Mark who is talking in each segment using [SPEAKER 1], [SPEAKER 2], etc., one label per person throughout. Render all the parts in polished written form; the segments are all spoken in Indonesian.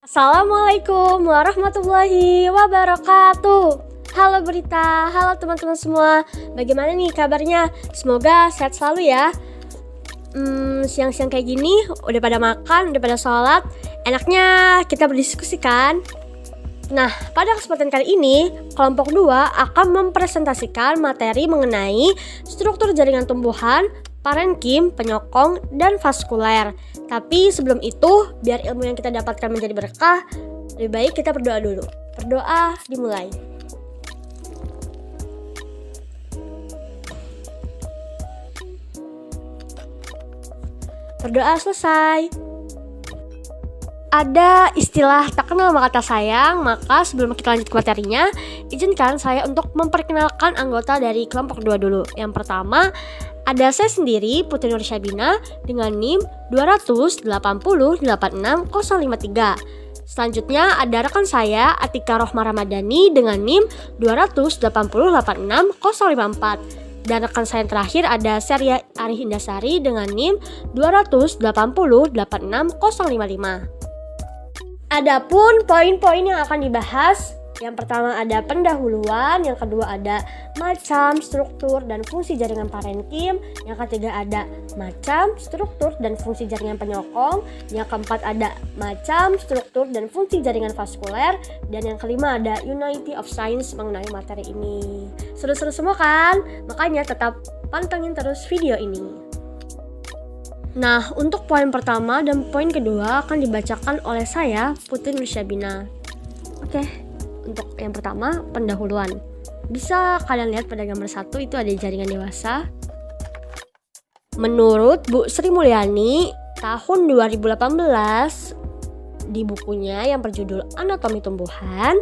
[SPEAKER 1] Assalamualaikum warahmatullahi wabarakatuh. Halo Berita, halo teman-teman semua. Bagaimana nih kabarnya? Semoga sehat selalu ya. Siang-siang kayak gini, udah pada makan, udah pada sholat. Enaknya kita berdiskusi kan? Nah, pada kesempatan kali ini, kelompok 2 akan mempresentasikan materi mengenai struktur jaringan tumbuhan, parenkim, penyokong, dan vaskuler. Tapi sebelum itu, biar ilmu yang kita dapatkan menjadi berkah, lebih baik kita berdoa dulu. Berdoa dimulai. Berdoa selesai. Ada istilah tak kenal maka tak sayang, maka sebelum kita lanjut ke materinya, izinkan saya untuk memperkenalkan anggota dari kelompok 2 dulu. Yang pertama, ada saya sendiri, Putri Nur Syabina, dengan NIM 280860553. Selanjutnya ada rekan saya, Atika Rohmah Ramadhani, dengan NIM 280860554. Dan rekan saya yang terakhir ada Seria Arih Indasari dengan NIM 280860555. Adapun poin-poin yang akan dibahas, yang pertama ada pendahuluan, yang kedua ada macam, struktur, dan fungsi jaringan parenkim, yang ketiga ada macam, struktur, dan fungsi jaringan penyokong, yang keempat ada macam, struktur, dan fungsi jaringan vaskuler, dan yang kelima ada unity of science mengenai materi ini. Seru-seru semua kan? Makanya tetap pantengin terus video ini. Nah, untuk poin pertama dan poin kedua akan dibacakan oleh saya, Putri Nur Syabina. Oke, untuk yang pertama, pendahuluan. Bisa kalian lihat pada gambar 1 itu ada jaringan dewasa. Menurut Bu Sri Mulyani, tahun 2018 di bukunya yang berjudul Anatomi Tumbuhan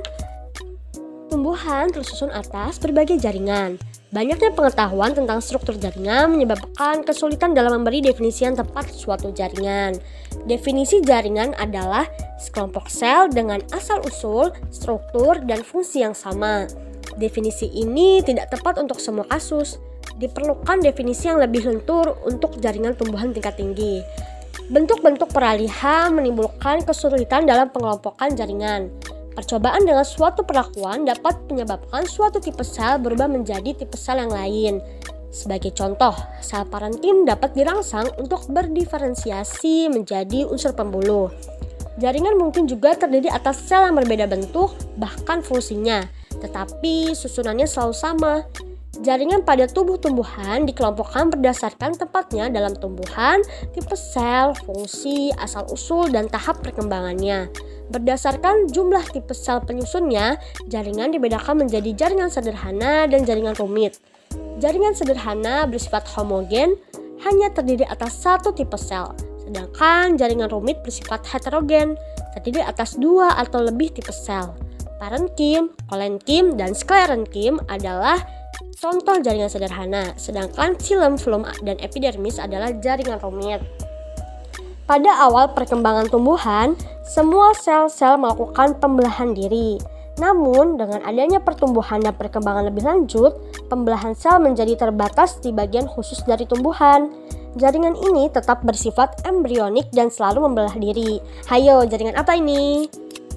[SPEAKER 1] tersusun atas berbagai jaringan. Banyaknya pengetahuan tentang struktur jaringan menyebabkan kesulitan dalam memberi definisi yang tepat suatu jaringan. Definisi jaringan adalah sekelompok sel dengan asal-usul, struktur, dan fungsi yang sama. Definisi ini tidak tepat untuk semua kasus. Diperlukan definisi yang lebih lentur untuk jaringan tumbuhan tingkat tinggi. Bentuk-bentuk peralihan menimbulkan kesulitan dalam pengelompokan jaringan. Percobaan dengan suatu perlakuan dapat menyebabkan suatu tipe sel berubah menjadi tipe sel yang lain. Sebagai contoh, sel parenkim dapat dirangsang untuk berdiferensiasi menjadi unsur pembuluh. Jaringan mungkin juga terdiri atas sel yang berbeda bentuk, bahkan fungsinya, tetapi susunannya selalu sama. Jaringan pada tubuh tumbuhan dikelompokkan berdasarkan tempatnya dalam tumbuhan, tipe sel, fungsi, asal-usul, dan tahap perkembangannya. Berdasarkan jumlah tipe sel penyusunnya, jaringan dibedakan menjadi jaringan sederhana dan jaringan rumit. Jaringan sederhana bersifat homogen, hanya terdiri atas satu tipe sel, sedangkan jaringan rumit bersifat heterogen, terdiri atas 2 atau lebih tipe sel. Parenkim, kolenkim, dan sklerenkim adalah contoh jaringan sederhana, sedangkan xilem, flum, dan epidermis adalah jaringan rumit. Pada awal perkembangan tumbuhan, semua sel-sel melakukan pembelahan diri. Namun, dengan adanya pertumbuhan dan perkembangan lebih lanjut, pembelahan sel menjadi terbatas di bagian khusus dari tumbuhan. Jaringan ini tetap bersifat embrionik dan selalu membelah diri. Hayo, jaringan apa ini?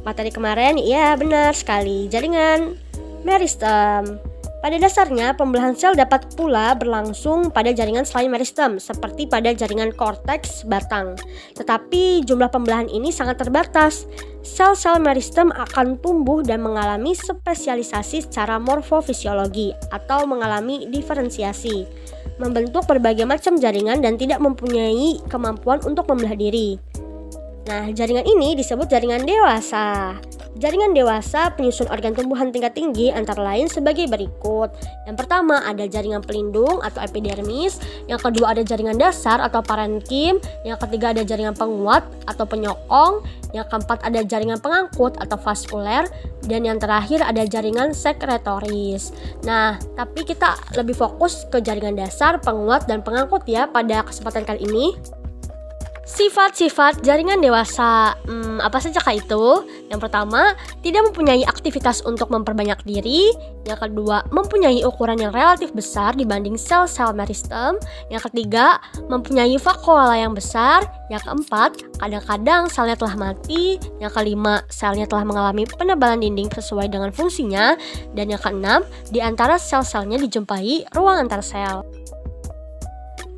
[SPEAKER 1] Materi kemarin, iya benar sekali, jaringan meristem. Pada dasarnya, pembelahan sel dapat pula berlangsung pada jaringan selain meristem, seperti pada jaringan korteks batang. Tetapi jumlah pembelahan ini sangat terbatas. Sel-sel meristem akan tumbuh dan mengalami spesialisasi secara morfofisiologi atau mengalami diferensiasi, membentuk berbagai macam jaringan dan tidak mempunyai kemampuan untuk membelah diri. Nah, jaringan ini disebut jaringan dewasa. Jaringan dewasa penyusun organ tumbuhan tingkat tinggi antara lain sebagai berikut. Yang pertama ada jaringan pelindung atau epidermis, yang kedua ada jaringan dasar atau parenkim, yang ketiga ada jaringan penguat atau penyokong, yang keempat ada jaringan pengangkut atau vaskuler, dan yang terakhir ada jaringan sekretoris. Nah, tapi kita lebih fokus ke jaringan dasar, penguat, dan pengangkut ya pada kesempatan kali ini. Sifat-sifat jaringan dewasa, apa saja kah itu? Yang pertama, tidak mempunyai aktivitas untuk memperbanyak diri. Yang kedua, mempunyai ukuran yang relatif besar dibanding sel-sel meristem. Yang ketiga, mempunyai vakuola yang besar. Yang keempat, kadang-kadang selnya telah mati. Yang kelima, selnya telah mengalami penebalan dinding sesuai dengan fungsinya. Dan yang keenam, di antara sel-selnya dijumpai ruang antar sel.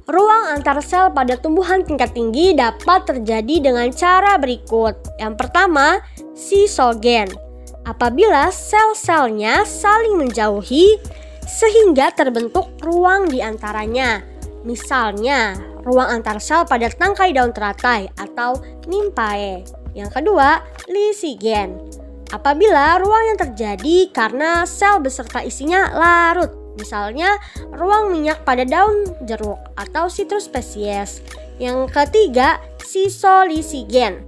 [SPEAKER 1] Ruang antar sel pada tumbuhan tingkat tinggi dapat terjadi dengan cara berikut. Yang pertama, sisogen. Apabila sel-selnya saling menjauhi sehingga terbentuk ruang di antaranya. Misalnya, ruang antar sel pada tangkai daun teratai atau nymphaea. Yang kedua, lisigen. Apabila ruang yang terjadi karena sel beserta isinya larut. Misalnya, ruang minyak pada daun jeruk atau citrus spesies. Yang ketiga, sisolisigen.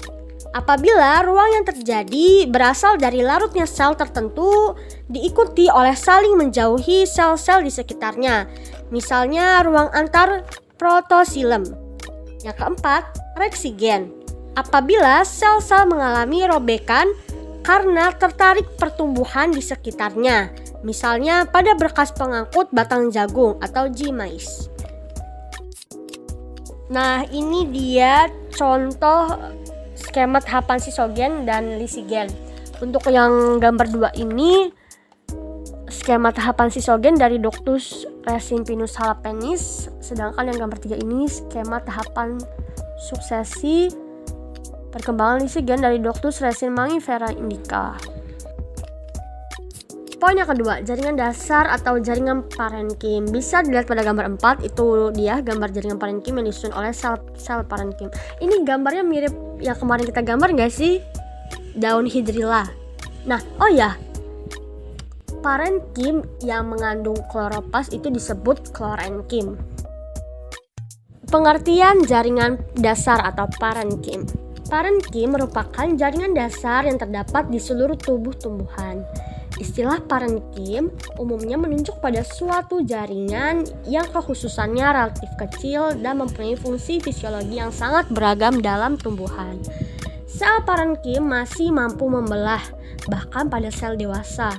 [SPEAKER 1] Apabila ruang yang terjadi berasal dari larutnya sel tertentu diikuti oleh saling menjauhi sel-sel di sekitarnya. Misalnya, ruang antar protosilem. Yang keempat, reksigen. Apabila sel-sel mengalami robekan karena tertarik pertumbuhan di sekitarnya. Misalnya pada berkas pengangkut batang jagung atau G-mais. Nah, ini dia contoh skema tahapan sisogen dan lisigen. Untuk yang gambar 2 ini skema tahapan sisogen dari Doctus recimpinus halapenis, sedangkan yang gambar 3 ini skema tahapan suksesi perkembangan lisigen dari Doctus resin mangifera indica. Poin yang kedua, jaringan dasar atau jaringan parenkim. Bisa dilihat pada gambar 4, itu dia gambar jaringan parenkim yang disusun oleh sel parenkim. Ini gambarnya mirip yang kemarin kita gambar nggak sih? Daun hidrilla. Nah, oh ya, parenkim yang mengandung kloroplas itu disebut klorenkim. Pengertian jaringan dasar atau parenkim. Parenkim merupakan jaringan dasar yang terdapat di seluruh tubuh tumbuhan. Istilah parenkim umumnya menunjuk pada suatu jaringan yang kekhususannya relatif kecil dan mempunyai fungsi fisiologi yang sangat beragam dalam tumbuhan. Sel parenkim masih mampu membelah, bahkan pada sel dewasa.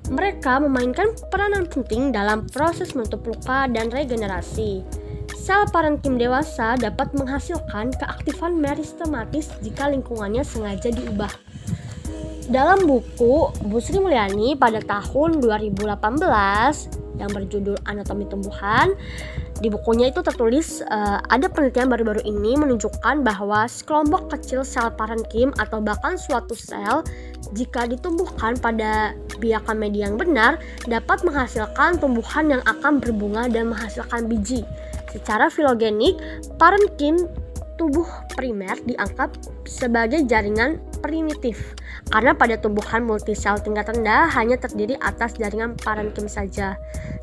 [SPEAKER 1] Mereka memainkan peranan penting dalam proses menutup luka dan regenerasi. Sel parenkim dewasa dapat menghasilkan keaktifan meristematis jika lingkungannya sengaja diubah. Dalam buku Bu Sri Mulyani pada tahun 2018 yang berjudul Anatomi Tumbuhan, di bukunya itu tertulis ada penelitian baru-baru ini menunjukkan bahwa sekelompok kecil sel parenkim atau bahkan suatu sel jika ditumbuhkan pada biakan media yang benar dapat menghasilkan tumbuhan yang akan berbunga dan menghasilkan biji. Secara filogenik, parenkim tubuh primer dianggap sebagai jaringan primitif karena pada tumbuhan multisel tingkat rendah hanya terdiri atas jaringan parenkim saja.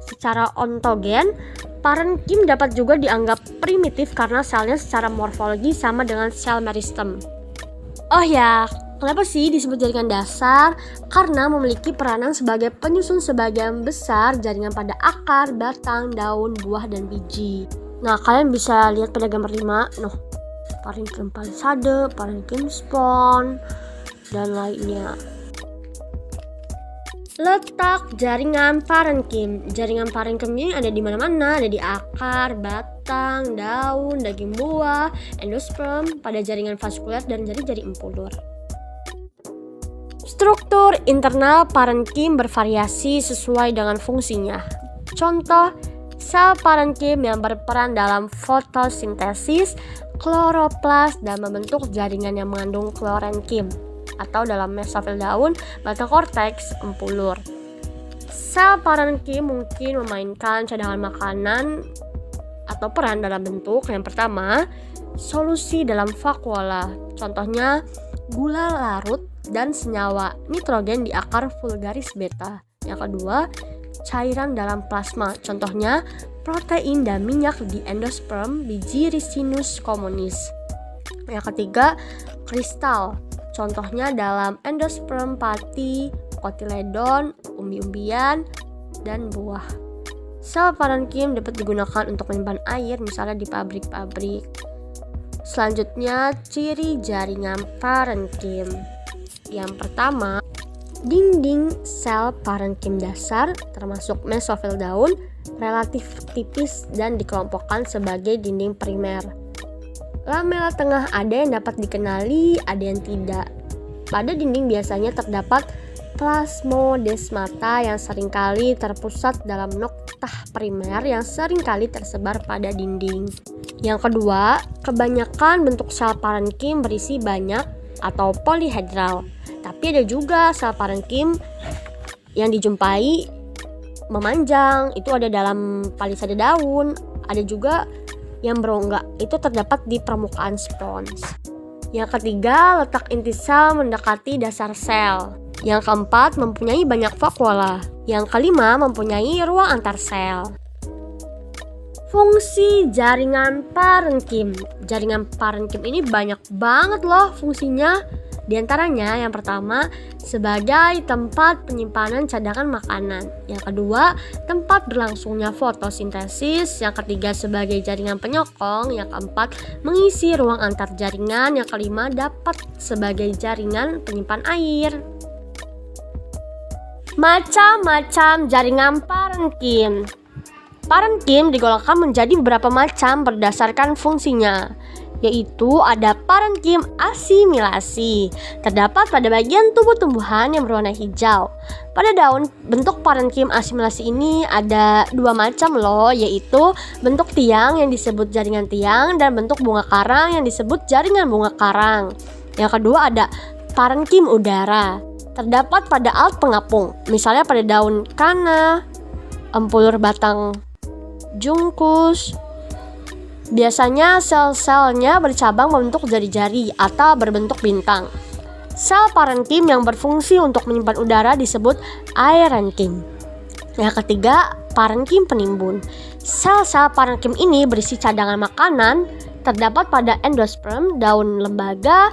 [SPEAKER 1] Secara ontogen, parenkim dapat juga dianggap primitif karena selnya secara morfologi sama dengan sel meristem. Oh ya, kenapa sih disebut jaringan dasar? Karena memiliki peranan sebagai penyusun sebagian besar jaringan pada akar, batang, daun, buah, dan biji. Nah, kalian bisa lihat pada gambar 5, parenkim palisade, parenkim spon, dan lainnya. Letak jaringan parenkim. Jaringan parenkim ini ada di mana-mana, ada di akar, batang, daun, daging buah, endosperm, pada jaringan vaskuler dan jari-jari empulur. Struktur internal parenkim bervariasi sesuai dengan fungsinya. Contoh, sel parenkim yang berperan dalam fotosintesis, kloroplas, dan membentuk jaringan yang mengandung klorenkim, atau dalam mesofil daun, batang korteks, empulur. Sel parenkim mungkin memainkan cadangan makanan atau peran dalam bentuk yang pertama, solusi dalam vakuola. Contohnya, gula larut dan senyawa nitrogen di akar vulgaris beta. Yang kedua, cairan dalam plasma. Contohnya, protein dan minyak di endosperm biji Ricinus communis. Yang ketiga, kristal. Contohnya dalam endosperm pati, kotiledon, umbi-umbian, dan buah. Sel parenkim dapat digunakan untuk menyimpan air, misalnya di pabrik-pabrik. Selanjutnya, ciri jaringan parenkim. Yang pertama, dinding sel parenkim dasar termasuk mesofil daun relatif tipis dan dikelompokkan sebagai dinding primer. Lamela tengah ada yang dapat dikenali, ada yang tidak. Pada dinding biasanya terdapat plasmodesmata yang seringkali terpusat dalam noktah primer yang seringkali tersebar pada dinding. Yang kedua, kebanyakan bentuk sel parenkim berisi banyak atau polihedral. Tapi ada juga sel parenkim yang dijumpai memanjang, itu ada dalam palisade daun. Ada juga yang berongga, itu terdapat di permukaan spons. Yang ketiga, letak inti sel mendekati dasar sel. Yang keempat, mempunyai banyak vakuola. Yang kelima, mempunyai ruang antar sel. Fungsi jaringan parenkim. Jaringan parenkim ini banyak banget loh fungsinya. Di antaranya yang pertama, sebagai tempat penyimpanan cadangan makanan. Yang kedua, tempat berlangsungnya fotosintesis. Yang ketiga, sebagai jaringan penyokong. Yang keempat, mengisi ruang antar jaringan. Yang kelima, dapat sebagai jaringan penyimpan air. Macam-macam jaringan parenkim. Parenkim digolongkan menjadi beberapa macam berdasarkan fungsinya, yaitu ada parenkim asimilasi, terdapat pada bagian tubuh tumbuhan yang berwarna hijau. Pada daun, bentuk parenkim asimilasi ini ada dua macam loh, yaitu bentuk tiang yang disebut jaringan tiang dan bentuk bunga karang yang disebut jaringan bunga karang. Yang kedua ada parenkim udara, terdapat pada alat pengapung, misalnya pada daun kana, empulur batang jungkus. Biasanya sel-selnya bercabang membentuk jari-jari atau berbentuk bintang. Sel parenkim yang berfungsi untuk menyimpan udara disebut aerenkim. Yang ketiga, parenkim penimbun. Sel-sel parenkim ini berisi cadangan makanan, terdapat pada endosperm, daun lembaga,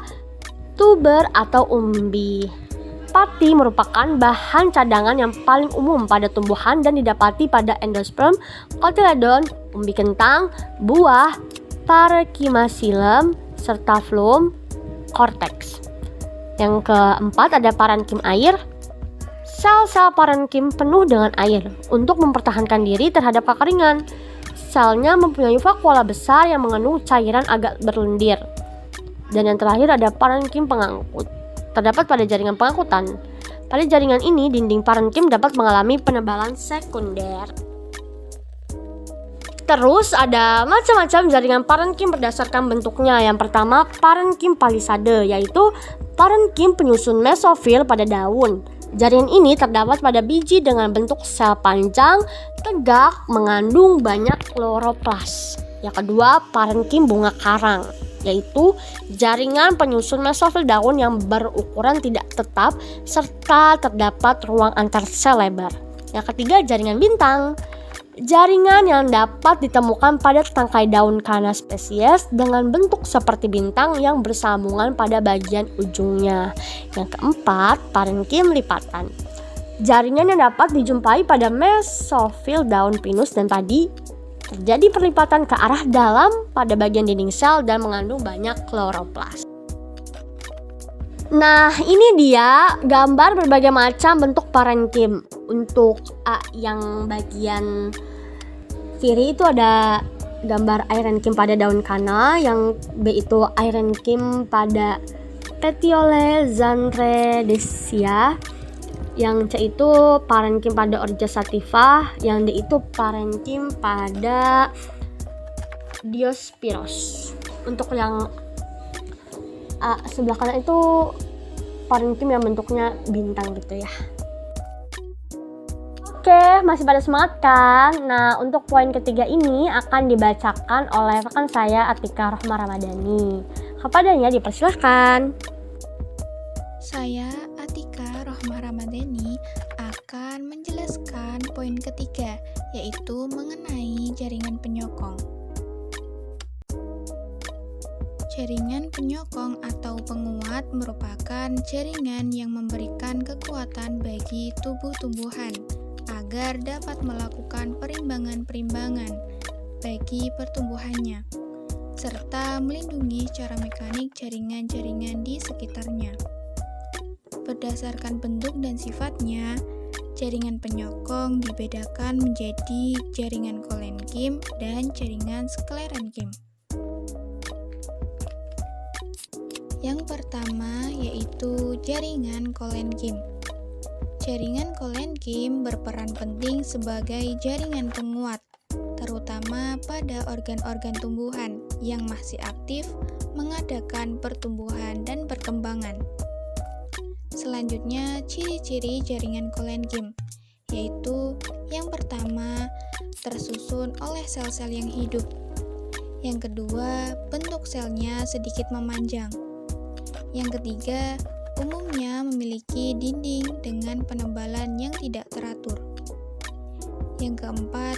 [SPEAKER 1] tuber atau umbi. Pati merupakan bahan cadangan yang paling umum pada tumbuhan dan didapati pada endosperm, kotyledon, umbi kentang, buah, parenchyma xylem, serta phloem cortex. Yang keempat ada parenkim air. Sel-sel parenkim penuh dengan air untuk mempertahankan diri terhadap kekeringan. Selnya mempunyai vakuola besar yang mengandung cairan agak berlendir. Dan yang terakhir ada parenkim pengangkut, terdapat pada jaringan pengangkutan. Pada jaringan ini, dinding parenkim dapat mengalami penebalan sekunder. Terus ada macam-macam jaringan parenkim berdasarkan bentuknya. Yang pertama, parenkim palisade, yaitu parenkim penyusun mesofil pada daun. Jaringan ini terdapat pada biji dengan bentuk sel panjang, tegak, mengandung banyak kloroplas. Yang kedua, parenkim bunga karang, yaitu jaringan penyusun mesofil daun yang berukuran tidak tetap serta terdapat ruang antar sel lebar. Yang ketiga, jaringan bintang. Jaringan yang dapat ditemukan pada tangkai daun kana spesies dengan bentuk seperti bintang yang bersambungan pada bagian ujungnya. Yang keempat, parenkim lipatan. Jaringan yang dapat dijumpai pada mesofil daun pinus dan padi. Terjadi perlipatan ke arah dalam pada bagian dinding sel dan mengandung banyak kloroplas. Nah, ini dia gambar berbagai macam bentuk parenkim. Untuk yang bagian kiri itu ada gambar aerenkim pada daun kana, yang B itu aerenkim pada petiole xanthredesia, yang C itu parenkim pada Orchia sativa, yang D itu parenkim pada Diospyros. Untuk yang sebelah kanan itu parenkim yang bentuknya bintang gitu ya. Oke, masih pada semangat kan? Nah, untuk poin ketiga ini akan dibacakan oleh rekan saya Atika Rohma Ramadhani. Kepadanya dipersilahkan.
[SPEAKER 2] Saya Atika Rohma Ramadhani akan menjelaskan poin ketiga, yaitu mengenai jaringan penyokong. Jaringan penyokong atau penguat merupakan jaringan yang memberikan kekuatan bagi tubuh tumbuhan agar dapat melakukan perimbangan-perimbangan bagi pertumbuhannya. serta melindungi secara mekanik jaringan-jaringan di sekitarnya. Berdasarkan bentuk dan sifatnya, jaringan penyokong dibedakan menjadi jaringan Colen-Kim dan jaringan Sclerenchym. Yang pertama yaitu jaringan Colen-Kim. Jaringan Colen-Kim berperan penting sebagai jaringan penguat, terutama pada organ-organ tumbuhan yang masih aktif mengadakan pertumbuhan dan perkembangan. Selanjutnya, ciri-ciri jaringan Colen-Kim, yaitu yang pertama, tersusun oleh sel-sel yang hidup. Yang kedua, bentuk selnya sedikit memanjang. Yang ketiga, umumnya memiliki dinding dengan penebalan yang tidak teratur. Yang keempat,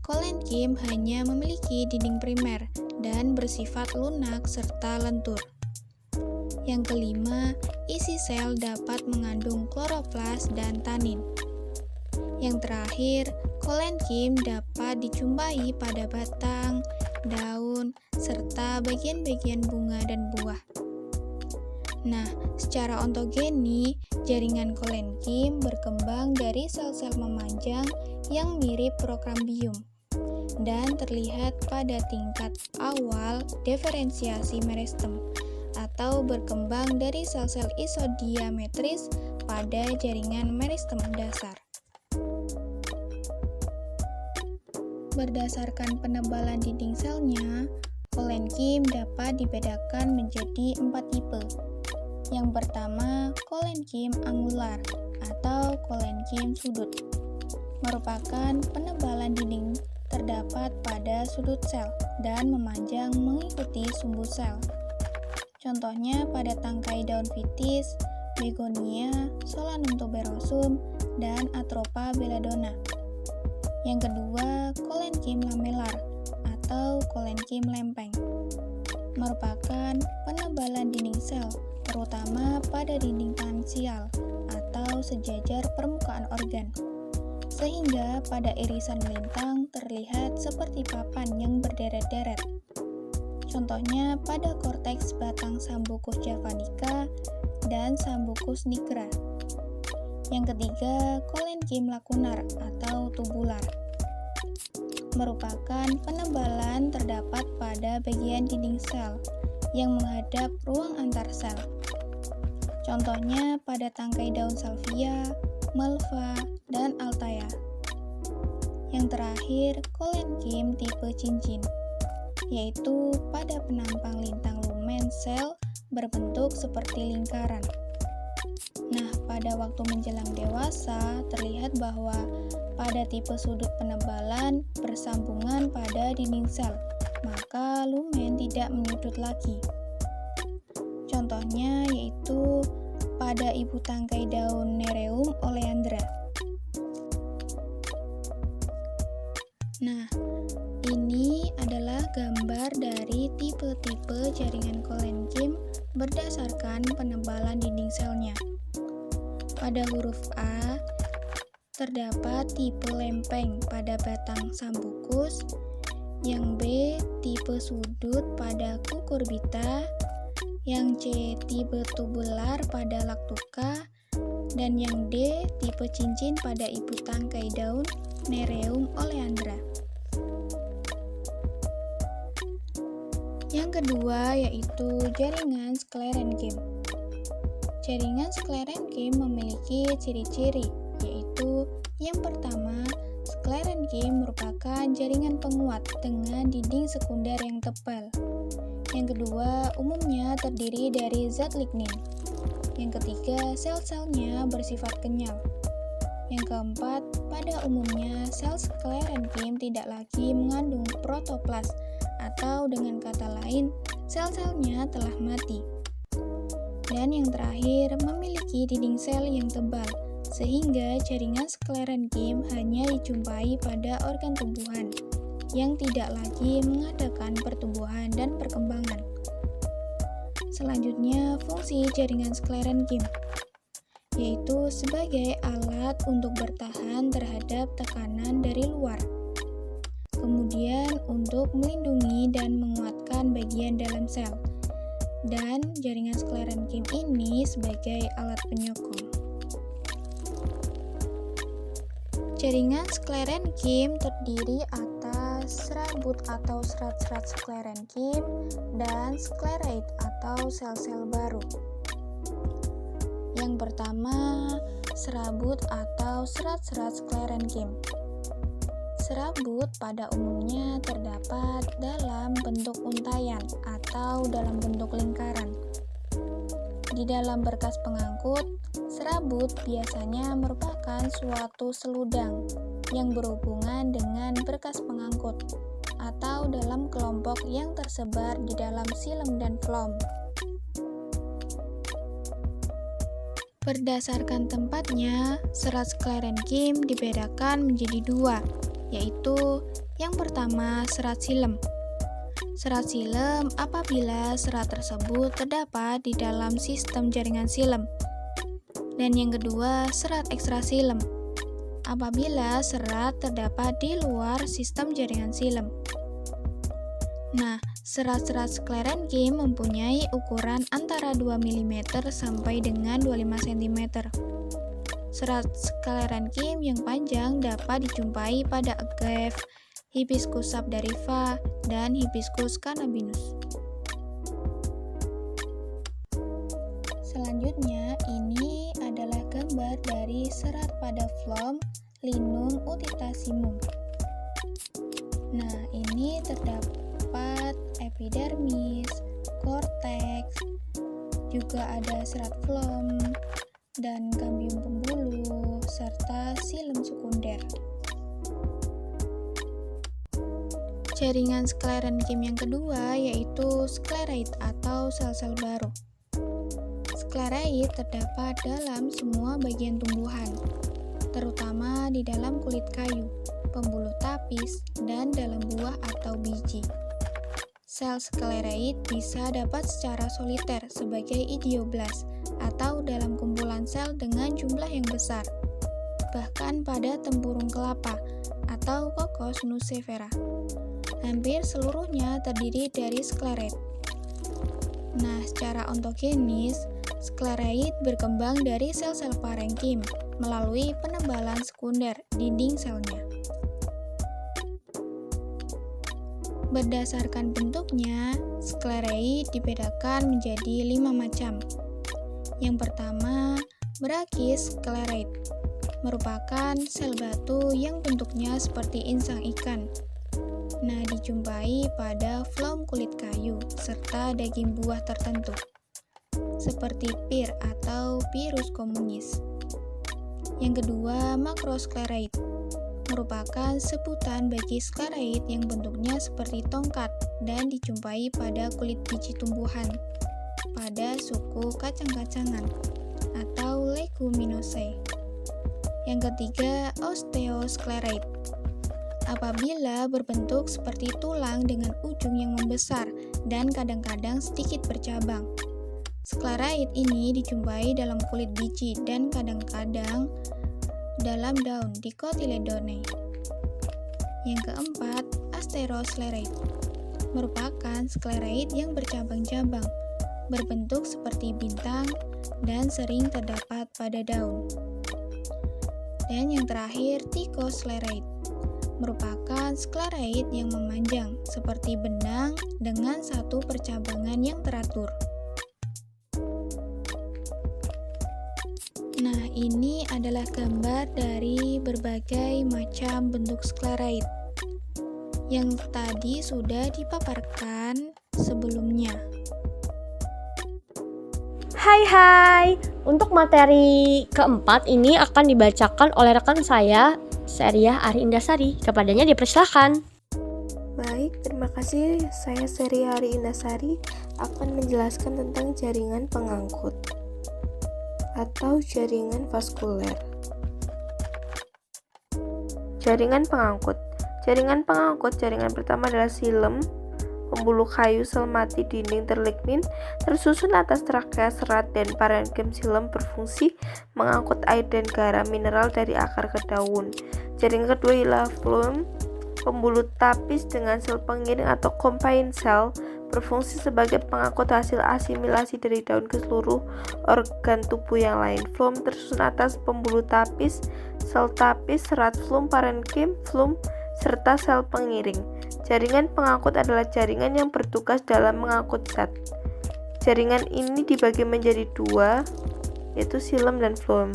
[SPEAKER 2] Colen-Kim hanya memiliki dinding primer dan bersifat lunak serta lentur. Yang kelima, isi sel dapat mengandung kloroplas dan tanin. Yang terakhir, Colen-Kim dapat dijumpai pada batang, daun, serta bagian-bagian bunga dan buah. Nah, secara ontogeni, jaringan Colen-Kim berkembang dari sel-sel memanjang yang mirip prokambium dan terlihat pada tingkat awal diferensiasi meristem atau berkembang dari sel-sel isodiametris pada jaringan meristem dasar. Berdasarkan penebalan dinding selnya, Colen-Kim dapat dibedakan menjadi 4 tipe. Yang pertama, Colen-Kim angular atau Colen-Kim sudut, merupakan penebalan dinding terdapat pada sudut sel dan memanjang mengikuti sumbu sel. Contohnya pada tangkai daun vitis, begonia, solanum tuberosum, dan atropa belladonna. Yang kedua, Colen-Kim lamelar atau Colen-Kim lempeng, merupakan penebalan dinding sel terutama pada dinding tansial atau sejajar permukaan organ, sehingga pada irisan melintang terlihat seperti papan yang berderet-deret. Contohnya pada korteks batang Sambucus javanica dan Sambucus nigra. Yang ketiga, Colen-Kim lakunar atau tubular, merupakan penebalan terdapat pada bagian dinding sel yang menghadap ruang antar sel. Contohnya pada tangkai daun salvia, malva, dan altaya. Yang terakhir, Colen-Kim tipe cincin, yaitu pada penampang lintang lumen sel berbentuk seperti lingkaran. Nah, pada waktu menjelang dewasa, terlihat bahwa pada tipe sudut penebalan bersambungan pada dinding sel, maka lumen tidak menyudut lagi. Contohnya yaitu pada ibu tangkai daun Nereum oleandra. Nah, ini adalah gambar dari tipe-tipe jaringan Colen-Kim berdasarkan penebalan dinding selnya. Pada huruf A, terdapat tipe lempeng pada batang Sambucus, yang B tipe sudut pada Cucurbita, yang C tipe tubular pada Lactuca, dan yang D tipe cincin pada ibu tangkai daun Nereum oleandra. Yang kedua yaitu jaringan Sclerenchym. Jaringan Sclerenchym memiliki ciri-ciri, yaitu yang pertama, Sclerenchym merupakan jaringan penguat dengan dinding sekunder yang tebal. Yang kedua, umumnya terdiri dari zat lignin. Yang ketiga, sel-selnya bersifat kenyal. Yang keempat, pada umumnya sel Sclerenchym tidak lagi mengandung protoplas, atau dengan kata lain, sel-selnya telah mati. Dan yang terakhir, memiliki dinding sel yang tebal, sehingga jaringan Sclerenchym hanya dijumpai pada organ tumbuhan yang tidak lagi mengadakan pertumbuhan dan perkembangan. Selanjutnya, fungsi jaringan Sclerenchym, yaitu sebagai alat untuk bertahan terhadap tekanan dari luar. kemudian untuk melindungi dan menguatkan bagian dalam sel, dan jaringan sklerenchyme ini sebagai alat penyokong. Jaringan sklerenchyme terdiri atas serabut atau serat-serat sklerenchyme dan skleroid atau sel-sel baru. Yang pertama, serabut atau serat-serat sklerenchyme. Serabut pada umumnya terdapat dalam bentuk untayan atau dalam bentuk lingkaran. Di dalam berkas pengangkut, serabut biasanya merupakan suatu seludang yang berhubungan dengan berkas pengangkut atau dalam kelompok yang tersebar di dalam silem dan flom. Berdasarkan tempatnya, serat sklerenchyme dibedakan menjadi dua, yaitu yang pertama serat silem. Serat silem apabila serat tersebut terdapat di dalam sistem jaringan silem. Dan yang kedua, serat ekstrasilem apabila serat terdapat di luar sistem jaringan silem. Nah, serat-serat sklerenchyme mempunyai ukuran antara 2 mm sampai dengan 25 cm. Serat sklerenchyme yang panjang dapat dijumpai pada agave, Hibiscus subdariva, dan Hibiscus cannabinus. Selanjutnya, ini adalah gambar dari serat pada flom Linum utitasimum. Nah, ini terdapat epidermis, korteks, juga ada serat flom dan kambium pembuluh, serta silem sekunder. Jaringan sklerenchyme yang kedua yaitu skleroid atau sel-sel baru. Skleroid terdapat dalam semua bagian tumbuhan, terutama di dalam kulit kayu, pembuluh tapis, dan dalam buah atau biji. Sel skleroid bisa dapat secara soliter sebagai idioblast atau dalam kumpulan sel dengan jumlah yang besar, bahkan pada tempurung kelapa atau Cocos nucifera. Hampir seluruhnya terdiri dari skleroid. Nah, secara ontogenis, skleroid berkembang dari sel-sel parenkim melalui penebalan sekunder dinding selnya. Berdasarkan bentuknya, skleroid dibedakan menjadi 5 macam. Yang pertama, Brachys skleroid merupakan sel batu yang bentuknya seperti insang ikan. Nah, dijumpai pada flom kulit kayu serta daging buah tertentu, seperti pir atau Pyrrhus communis. Yang kedua, makroskleroid merupakan sebutan bagi skleroid yang bentuknya seperti tongkat dan dijumpai pada kulit biji tumbuhan pada suku kacang-kacangan atau Leguminosae. Yang ketiga, osteoskleroid apabila berbentuk seperti tulang dengan ujung yang membesar dan kadang-kadang sedikit bercabang. Skleroid ini dijumpai dalam kulit biji dan kadang-kadang dalam daun Dicotyledone. Yang keempat, asteroskleroid merupakan skleroid yang bercabang-cabang, berbentuk seperti bintang dan sering terdapat pada daun. Dan yang terakhir, Ticoskleroid merupakan skleroid yang memanjang seperti benang dengan satu percabangan yang teratur. Nah, ini adalah gambar dari berbagai macam bentuk skleroid yang tadi sudah dipaparkan sebelumnya.
[SPEAKER 1] Hai, untuk materi keempat ini akan dibacakan oleh rekan saya, Seriah Ari Indasari. Kepadanya dipersilakan.
[SPEAKER 3] Baik, terima kasih. Saya Seriah Ari Indasari akan menjelaskan tentang jaringan pengangkut atau jaringan vaskuler. Jaringan pengangkut. Jaringan pertama adalah silem, pembuluh kayu sel mati dinding terlignin, tersusun atas trakea serat dan parenkim silem berfungsi mengangkut air dan garam mineral dari akar ke daun. Jaringan kedua ialah floem, Pembuluh tapis dengan sel pengiring atau combined cell berfungsi sebagai pengangkut hasil asimilasi dari daun ke seluruh organ tubuh yang lain. Floem tersusun atas pembuluh tapis, sel tapis, serat floem, parenkim, floem, serta sel pengiring. Jaringan pengangkut adalah jaringan yang bertugas dalam mengangkut zat. Jaringan ini dibagi menjadi dua, yaitu xilem dan floem.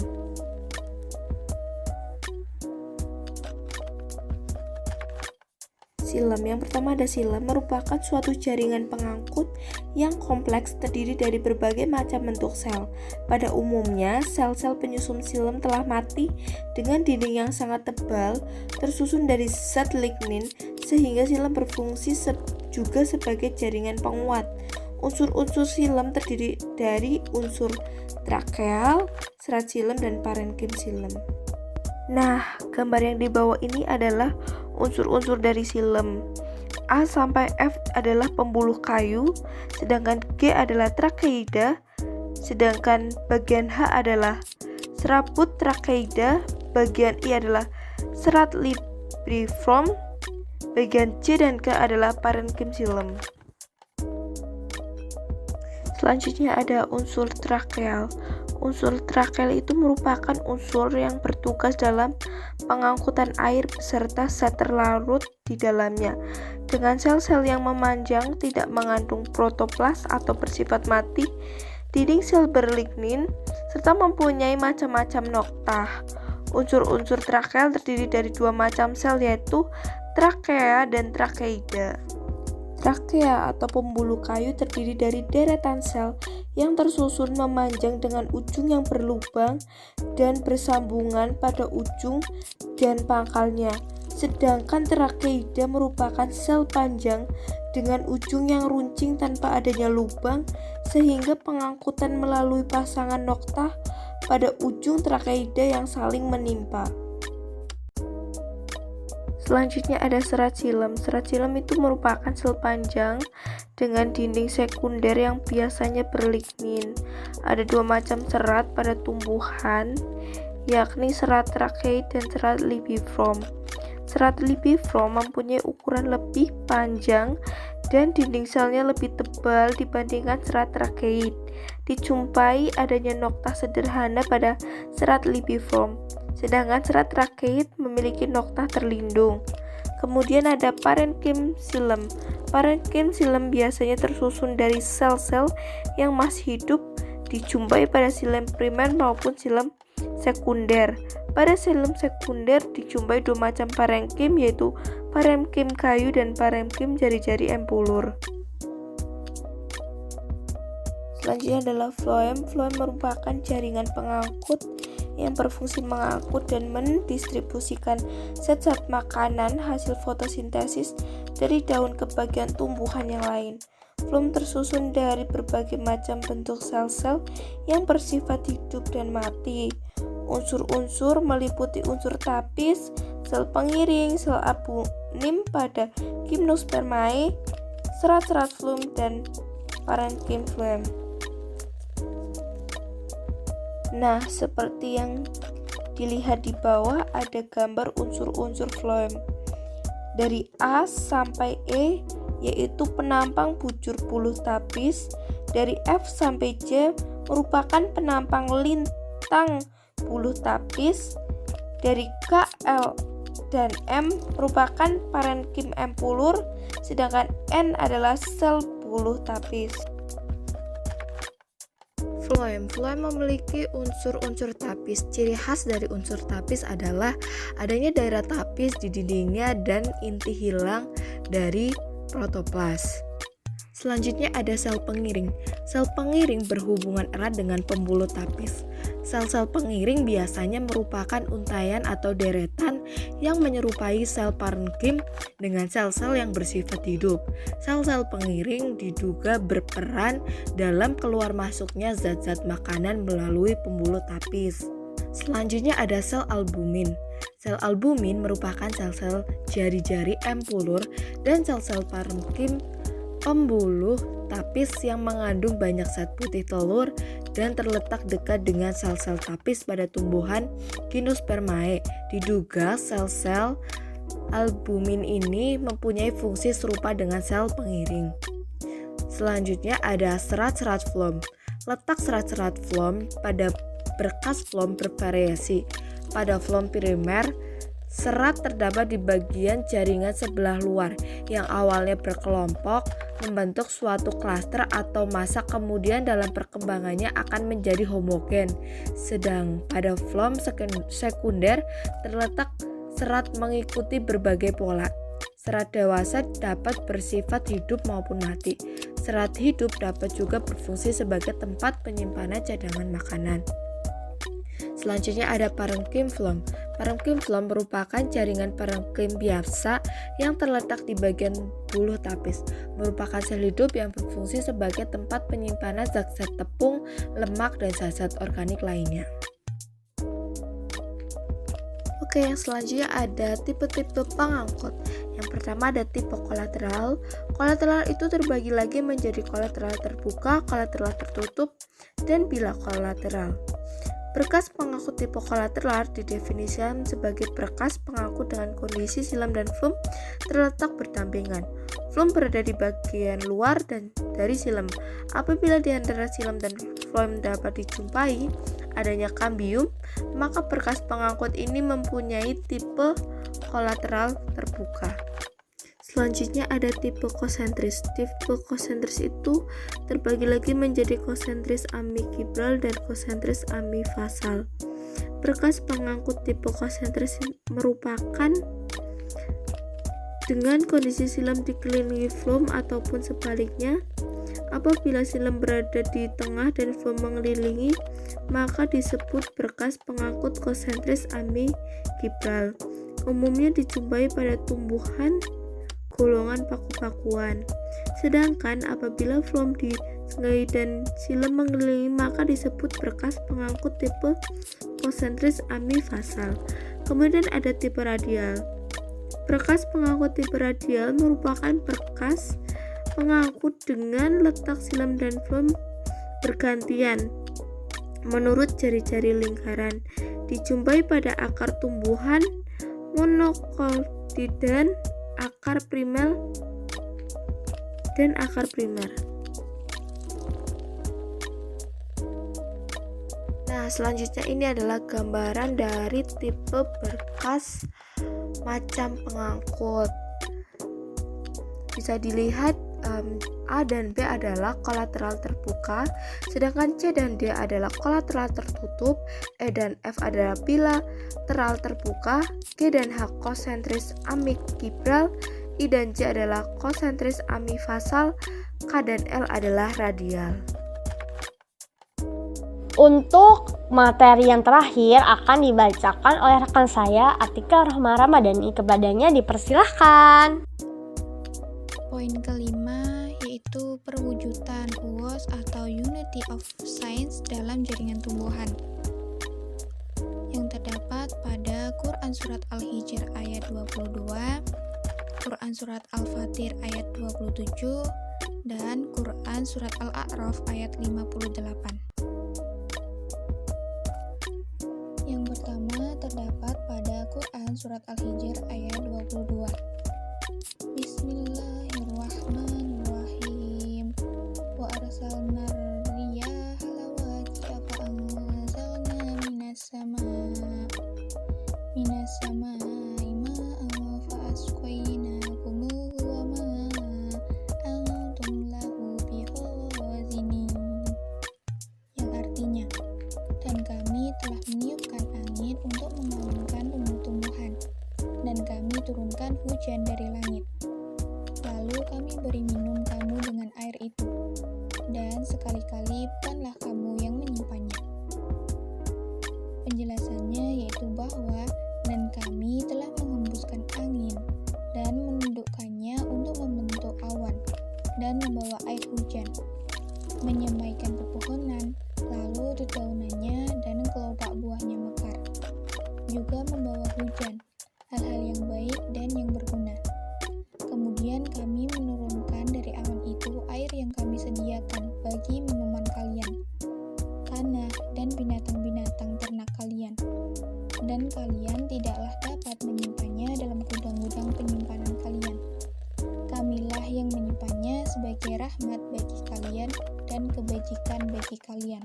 [SPEAKER 3] Xilem. Yang pertama ada xilem, merupakan suatu jaringan pengangkut yang kompleks terdiri dari berbagai macam bentuk sel. Pada umumnya, sel-sel penyusun xilem telah mati dengan dinding yang sangat tebal, tersusun dari zat lignin, sehingga xilem berfungsi juga sebagai jaringan penguat. Unsur-unsur xilem terdiri dari unsur trakeal, serat xilem, dan parenkim xilem. Nah, gambar yang di bawah ini adalah unsur-unsur dari xilem. A sampai F adalah pembuluh kayu, sedangkan G adalah trakeida, sedangkan bagian H adalah serabut trakeida, bagian I adalah serat libriform, bagian C dan K adalah parenkim xilem. Selanjutnya ada unsur trakeal. Unsur trakeal itu merupakan unsur yang bertugas dalam pengangkutan air beserta zat terlarut di dalamnya. Dengan sel-sel yang memanjang, tidak mengandung protoplas atau bersifat mati, dinding sel berlignin, serta mempunyai macam-macam noktah. Unsur-unsur trakeal terdiri dari dua macam sel, yaitu trakea dan trakeida. Trakea atau pembuluh kayu terdiri dari deretan sel yang tersusun memanjang dengan ujung yang berlubang dan bersambungan pada ujung dan pangkalnya. Sedangkan trakeida merupakan sel panjang dengan ujung yang runcing tanpa adanya lubang, sehingga pengangkutan melalui pasangan noktah pada ujung trakeida yang saling menimpa. Selanjutnya ada serat xilem. Serat xilem itu merupakan sel panjang dengan dinding sekunder yang biasanya berlignin. Ada dua macam serat pada tumbuhan, yakni serat trakeid dan serat libiform. Serat libiform mempunyai ukuran lebih panjang dan dinding selnya lebih tebal dibandingkan serat trakeid. Dijumpai adanya noktah sederhana pada serat libiform, sedangkan serat trakeid memiliki noktah terlindung. Kemudian ada parenkim xilem. Parenkim xilem biasanya tersusun dari sel-sel yang masih hidup, dijumpai pada xilem primer maupun xilem sekunder. Pada xilem sekunder dijumpai dua macam parenkim, yaitu parenkim kayu dan parenkim jari-jari empulur. Selanjutnya adalah floem. Floem merupakan jaringan pengangkut yang berfungsi mengangkut dan mendistribusikan zat-zat makanan hasil fotosintesis dari daun ke bagian tumbuhan yang lain. Floem tersusun dari berbagai macam bentuk sel-sel yang bersifat hidup dan mati. Unsur-unsur meliputi unsur tapis, sel pengiring, sel albumin pada gimnospermae, serat-serat floem, dan parenkim floem. Nah, seperti yang dilihat di bawah ada gambar unsur-unsur floem. Dari A sampai E yaitu penampang bujur buluh tapis, dari F sampai J merupakan penampang lintang buluh tapis, dari K, L, dan M merupakan parenkim empulur, sedangkan N adalah sel buluh tapis. Floem memiliki unsur-unsur tapis. Ciri khas dari unsur tapis adalah adanya daerah tapis di dindingnya dan inti hilang dari protoplas. Selanjutnya ada sel pengiring. Sel pengiring berhubungan erat dengan pembuluh tapis. Sel-sel pengiring biasanya merupakan untaian atau deretan yang menyerupai sel parenkim dengan sel-sel yang bersifat hidup. Sel-sel pengiring diduga berperan dalam keluar masuknya zat-zat makanan melalui pembuluh tapis. Selanjutnya ada sel albumin. Sel albumin merupakan sel-sel jari-jari empulur dan sel-sel parenkim pembuluh tapis yang mengandung banyak zat putih telur dan terletak dekat dengan sel-sel tapis pada tumbuhan gimnospermae. Diduga sel-sel Albumin ini mempunyai fungsi serupa dengan sel pengiring. Selanjutnya ada serat-serat floem. Letak serat-serat floem pada berkas floem bervariasi. Pada floem primer, serat terdapat di bagian jaringan sebelah luar yang awalnya berkelompok, membentuk suatu klaster atau massa, kemudian dalam perkembangannya akan menjadi homogen. Sedang pada floem sekunder terletak serat mengikuti berbagai pola. Serat dewasa dapat bersifat hidup maupun mati. Serat hidup dapat juga berfungsi sebagai tempat penyimpanan cadangan makanan. Selanjutnya ada parenkim floem. Parenkim floem merupakan jaringan parenkim biasa yang terletak di bagian buluh tapis. Merupakan sel hidup yang berfungsi sebagai tempat penyimpanan zat-zat tepung, lemak, dan zat-zat organik lainnya. Oke, yang selanjutnya ada tipe-tipe pengangkut. Yang pertama ada tipe kolateral. Kolateral itu terbagi lagi menjadi kolateral terbuka, kolateral tertutup, dan bilakolateral. Berkas pengangkut tipe kolateral didefinisikan sebagai berkas pengangkut dengan kondisi silam dan floem terletak berdampingan. Floem berada di bagian luar dan dari silam. Apabila di antara silam dan floem dapat dijumpai adanya kambium, maka berkas pengangkut ini mempunyai tipe kolateral terbuka. Selanjutnya ada tipe konsentris. Tipe konsentris itu terbagi lagi menjadi konsentris amikibral dan konsentris amifasal. Berkas pengangkut tipe konsentris merupakan dengan kondisi silam dikelilingi floem ataupun sebaliknya. Apabila silam berada di tengah dan floem mengelilingi, maka disebut berkas pengangkut konsentris amikibral. Umumnya dijumpai pada tumbuhan golongan paku-pakuan. Sedangkan apabila floem disenggai dan silam mengelilingi, maka disebut berkas pengangkut tipe konsentris amifasal. Kemudian ada tipe radial. Berkas pengangkut tipe radial merupakan berkas pengangkut dengan letak silam dan floem bergantian menurut jari-jari lingkaran. Dijumpai pada akar tumbuhan monokotidan, akar primer, dan akar primer. Nah, selanjutnya ini adalah gambaran dari tipe berkas macam pengangkut. Bisa dilihat A dan B adalah kolateral terbuka, sedangkan C dan D adalah kolateral tertutup, E dan F adalah bilateral terbuka, G dan H konsentris amikibral, I dan J adalah konsentris amifasal, K dan L adalah radial.
[SPEAKER 1] Untuk materi yang terakhir akan dibacakan oleh rekan saya Atika Rohmah Ramadhani. Kepadanya dipersilahkan.
[SPEAKER 2] Poin kelima yaitu perwujudan UOS atau Unity of Science dalam jaringan tumbuhan yang terdapat pada Quran Surat Al-Hijr ayat 22, Quran Surat Al-Fatir ayat 27, dan Quran Surat Al-A'raf ayat 58. Yang pertama terdapat pada Quran Surat Al-Hijr ayat 22. Bismillahirrahmanirrahim. Wa arsalna riyaha lawaqi'a fa anzalna minas samaa'i ma'an fa asqaynakumuhu wa ma antum lahu bikhazinin. Yang artinya, dan kami telah meniupkan angin untuk membangunkan tumbuh-tumbuhan, dan kami turunkan hujan dari langit. Lalu kami beri minum kamu dengan air itu, dan sekali-kali bukanlah kamu yang menyimpannya. Penjelasannya yaitu bahwa dan kami telah menghembuskan angin dan menundukkannya untuk membentuk awan dan membawa air hujan, menyemaikan pepohonan, lalu dedaunannya dan kelopak buahnya mekar, juga membawa hujan, hal-hal yang baik dan yang berguna. Kemudian kami menurunkan dari awan itu air yang kami sediakan bagi minuman kalian, tanah dan binatang-binatang ternak kalian, dan kalian tidaklah dapat menyimpannya dalam gudang rahmat bagi kalian dan kebajikan bagi kalian.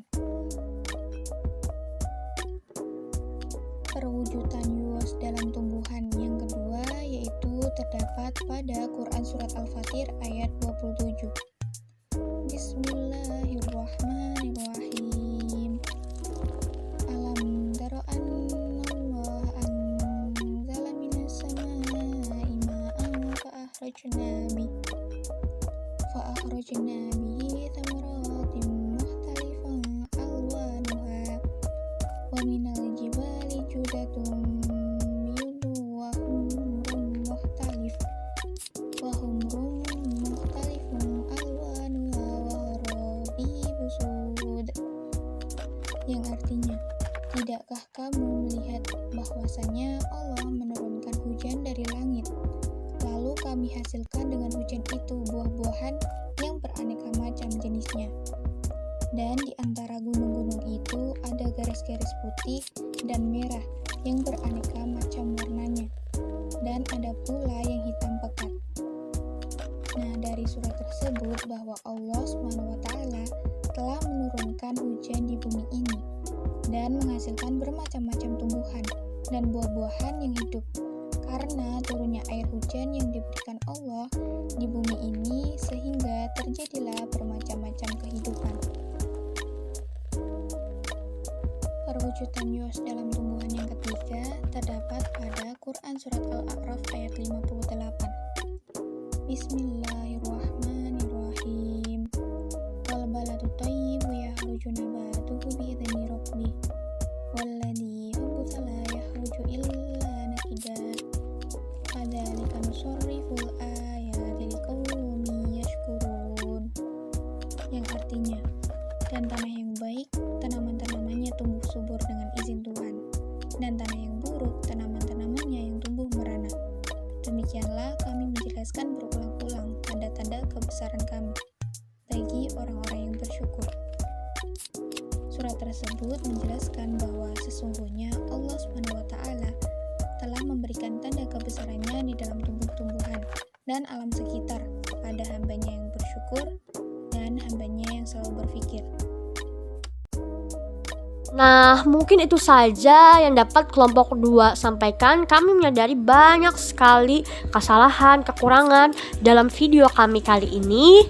[SPEAKER 2] Perwujudan yus dalam tumbuhan yang kedua yaitu terdapat pada Quran Surat Al-Fatir ayat 27. Bismillahirrahmanirrahim. Alam tara annallaha anzala minas samaa'i ma'an fa'akhrajna bihi thamaratin mukhtalifan alwanuha wa minal jibali judatun biyadun wa humrun mukhtalifun alwanuha wa gharabibu sud, yang artinya, tidakkah kamu melihat bahwasanya Allah menurunkan hujan dari langit, lalu kami hasilkan dengan hujan itu buah-buahan yang beraneka macam jenisnya. Dan di antara gunung-gunung itu ada garis-garis putih dan merah yang beraneka macam warnanya, dan ada pula yang hitam pekat. Nah, dari surat tersebut bahwa Allah SWT telah menurunkan hujan di bumi ini dan menghasilkan bermacam-macam tumbuhan dan buah-buahan yang hidup karena turunnya air hujan yang diberikan Allah di bumi ini, sehingga terjadilah bermacam-macam kehidupan. Perwujudan yus dalam tumbuhan yang ketiga terdapat pada Quran Surat Al-A'raf ayat 58. Bismillahirrahmanirrahim. Wal baladu thayyibu yakhruju nabatuhu bi'idzni rabbih walladzi khabutha la yakhruju illa nakida. Kadzalika nusarriful ayati liqaumin yashkurun, yang artinya, dan tanah yang baik tanaman-tanamannya tumbuh subur dengan izin Tuhan, dan tanah yang buruk tanaman-tanamannya yang tumbuh merana. Demikianlah kami menjelaskan berulang-ulang tanda-tanda kebesaran kami bagi orang-orang yang bersyukur. Surat tersebut menjelaskan bahwa sesungguhnya Allah SWT telah memberikan tanda kebesarannya di dalam tumbuh-tumbuhan dan alam sekitar pada hambanya yang bersyukur dan hambanya yang selalu berfikir.
[SPEAKER 1] Nah, mungkin itu saja yang dapat kelompok kedua sampaikan. Kami menyadari banyak sekali kesalahan, kekurangan dalam video kami kali ini.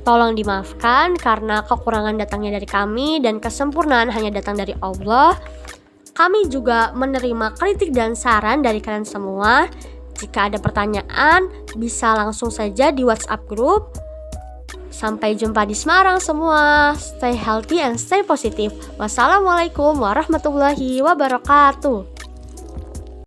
[SPEAKER 1] Tolong dimaafkan karena kekurangan datangnya dari kami dan kesempurnaan hanya datang dari Allah. Kami juga menerima kritik dan saran dari kalian semua. Jika ada pertanyaan, bisa langsung saja di WhatsApp group. Sampai jumpa di Semarang semua. Stay healthy and stay positive. Wassalamualaikum warahmatullahi wabarakatuh.